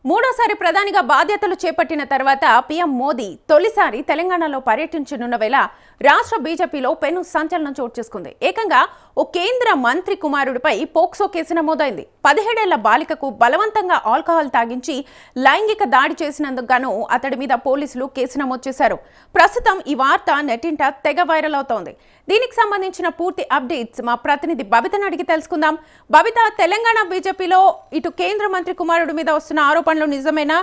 మూడోసారి ప్రధానిగా బాధ్యతలు చేపట్టిన తర్వాత పీఎం మోదీ తొలిసారి తెలంగాణలో పర్యటించనున్న వేళ రాష్ట్ర బీజేపీలో పెను సంచలనం చోటు చేసుకుంది. ఏకంగా ఓ కేంద్ర మంత్రి కుమారుడిపై పోక్సో కేసు నమోదైంది. 17 ఏళ్ల బాలికకు బలవంతంగా ఆల్కహాల్ తాగించి లైంగిక దాడి చేసినందుకు గాను అతడి మీద పోలీసులు కేసు నమోదు చేశారు. ప్రస్తుతం ఈ వార్త నెట్టింట తెగ వైరల్ అవుతోంది. దీనికి సంబంధించిన పూర్తి అప్డేట్స్ మా ప్రతినిధి బబితను అడిగి తెలుసుకుందాం. బబిత, తెలంగాణ బీజేపీలో ఇటు కేంద్ర మంత్రి కుమారుడి మీద వస్తున్న ఆరోపణలు నిజమేనా?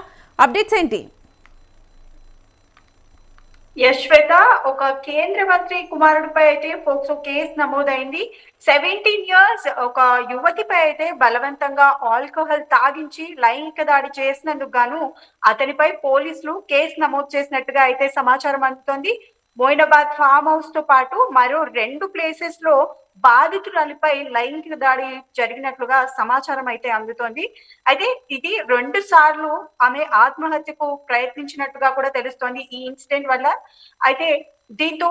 అప్డేట్స్ ఏంటి? యశ్వేత, ఒక కేంద్ర మంత్రి కుమారుడిపై అయితే పోక్సో కేసు నమోదైంది. 17 ఇయర్స్ ఒక యువతిపై అయితే బలవంతంగా ఆల్కహాల్ తాగించి లైంగిక దాడి చేసినందుకు గాను అతనిపై పోలీసులు కేసు నమోదు చేసినట్టుగా అయితే సమాచారం అందుతోంది. మోయినాబాద్ ఫామ్ హౌస్ తో పాటు మరో 2 ప్లేసెస్ లో బాధితురాలిపై లైంగిక దాడి జరిగినట్లుగా సమాచారం అయితే అందుతోంది. అయితే ఇది 2 సార్లు ఆమె ఆత్మహత్యకు ప్రయత్నించినట్టుగా కూడా తెలుస్తోంది ఈ ఇన్సిడెంట్ వల్ల. అయితే దీంతో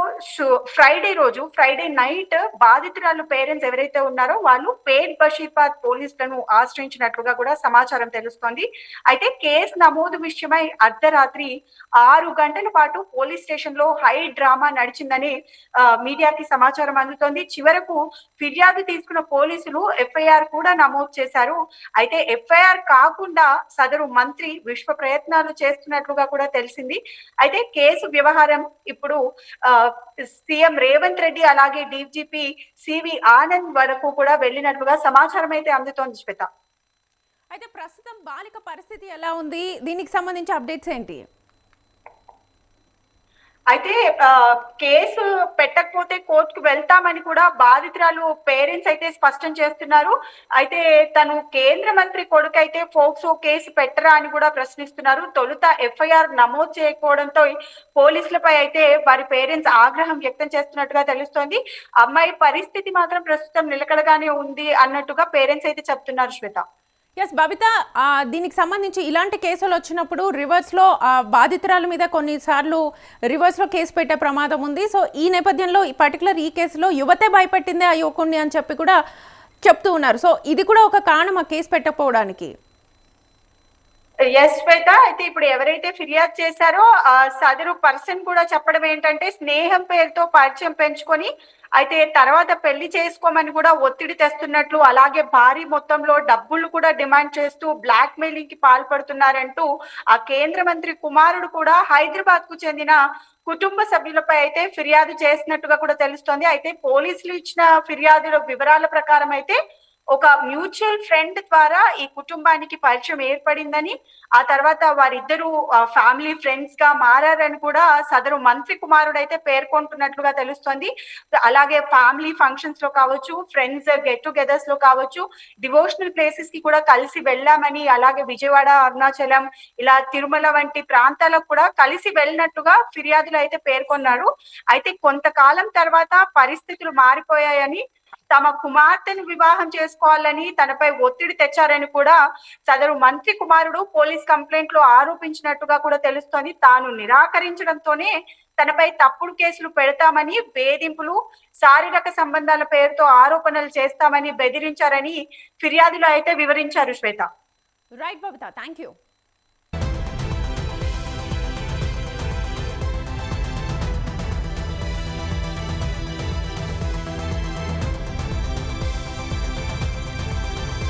ఫ్రైడే నైట్ బాధితురాలు పేరెంట్స్ ఎవరైతే ఉన్నారో వాళ్ళు పేట్ బషీర్బాద్ పోలీసులను ఆశ్రయించినట్లుగా కూడా సమాచారం తెలుస్తోంది. అయితే కేసు నమోదు విషయమై అర్ధరాత్రి 6 గంటల పాటు పోలీస్ స్టేషన్ లో హై డ్రామా నడిచిందని మీడియాకి సమాచారం అందుతోంది. చివరకు ఫిర్యాదు తీసుకున్న పోలీసులు ఎఫ్ఐఆర్ కూడా నమోదు చేశారు. అయితే ఎఫ్ఐఆర్ కాకుండా సదరు మంత్రి విశ్వ ప్రయత్నాలు చేస్తున్నట్లుగా కూడా తెలిసింది. అయితే కేసు వ్యవహారం ఇప్పుడు సీఎం రేవంత్ రెడ్డి అలాగే డీజీపీ సివి ఆనంద్ వరకు కూడా వెళ్ళినట్లుగా సమాచారం అయితే అందుతోంది శ్వేత. అయితే ప్రస్తుతం బాలిక పరిస్థితి ఎలా ఉంది? దీనికి సంబంధించి అప్డేట్స్ ఏంటి? అయితే కేసు పెట్టకపోతే కోర్టుకు వెళ్తామని కూడా బాధితురాలు పేరెంట్స్ అయితే స్పష్టం చేస్తున్నారు. అయితే తను కేంద్ర మంత్రి కొడుకు అయితే పోక్సో కేసు పెట్టరా అని కూడా ప్రశ్నిస్తున్నారు. తొలుత ఎఫ్ఐఆర్ నమోదు చేయకపోవడంతో పోలీసులపై అయితే వారి పేరెంట్స్ ఆగ్రహం వ్యక్తం చేస్తున్నట్టుగా తెలుస్తోంది. అమ్మాయి పరిస్థితి మాత్రం ప్రస్తుతం నిలకడగానే ఉంది అన్నట్టుగా పేరెంట్స్ అయితే చెప్తున్నారు శ్వేత. ఎస్ బబిత, దీనికి సంబంధించి ఇలాంటి కేసులు వచ్చినప్పుడు రివర్స్లో బాధితురాల మీద కొన్నిసార్లు రివర్స్లో కేసు పెట్టే ప్రమాదం ఉంది. సో ఈ నేపథ్యంలో ఈ కేసులో యువతే భయపెట్టిందే ఆ యువకుడిని అని చెప్పి కూడా చెప్తూ ఉన్నారు. సో ఇది కూడా ఒక కారణం ఆ కేసు పెట్టకపోవడానికి. ఎస్ శ్వేత, అయితే ఇప్పుడు ఎవరైతే ఫిర్యాదు చేశారో సదరు పర్సన్ కూడా చెప్పడం ఏంటంటే స్నేహం పేరుతో పరిచయం పెంచుకొని అయితే తర్వాత పెళ్లి చేసుకోమని కూడా ఒత్తిడి తెస్తున్నట్లు, అలాగే భారీ మొత్తంలో డబ్బులు కూడా డిమాండ్ చేస్తూ బ్లాక్ మెయిలింగ్ కి పాల్పడుతున్నారంటూ ఆ కేంద్ర మంత్రి కుమారుడు కూడా హైదరాబాద్ కు చెందిన కుటుంబ సభ్యులపై అయితే ఫిర్యాదు చేసినట్టుగా కూడా తెలుస్తోంది. అయితే పోలీసులు ఇచ్చిన ఫిర్యాదుల వివరాల ప్రకారం అయితే ఒక మ్యూచువల్ ఫ్రెండ్ ద్వారా ఈ కుటుంబానికి పరిచయం ఏర్పడిందని, ఆ తర్వాత వారిద్దరూ ఫ్యామిలీ ఫ్రెండ్స్ గా మారారని కూడా సదరు మంత్రి కుమారుడు అయితే పేర్కొంటున్నట్లుగా తెలుస్తోంది. అలాగే ఫ్యామిలీ ఫంక్షన్స్ లో కావచ్చు, ఫ్రెండ్స్ గెట్ టుగెదర్స్ లో కావచ్చు, డివోషనల్ ప్లేసెస్ కి కూడా కలిసి వెళ్ళామని, అలాగే విజయవాడ, అరుణాచలం, ఇలా తిరుమల వంటి ప్రాంతాలకు కూడా కలిసి వెళ్ళినట్టుగా ఫిర్యాదులు అయితే పేర్కొన్నారు. అయితే కొంతకాలం తర్వాత పరిస్థితులు మారిపోయాయని, తమ కుమార్తెను వివాహం చేసుకోవాలని తనపై ఒత్తిడి తెచ్చారని కూడా సదరు మంత్రి కుమారుడు పోలీస్ కంప్లైంట్ లో ఆరోపించినట్టుగా కూడా తెలుస్తోంది. తాను నిరాకరించడంతోనే తనపై తప్పుడు కేసులు పెడతామని, వేధింపులు, శారీరక సంబంధాల పేరుతో ఆరోపణలు చేస్తామని బెదిరించారని ఫిర్యాదులు అయితే వివరించారు Shweta. Right Babita, thank you.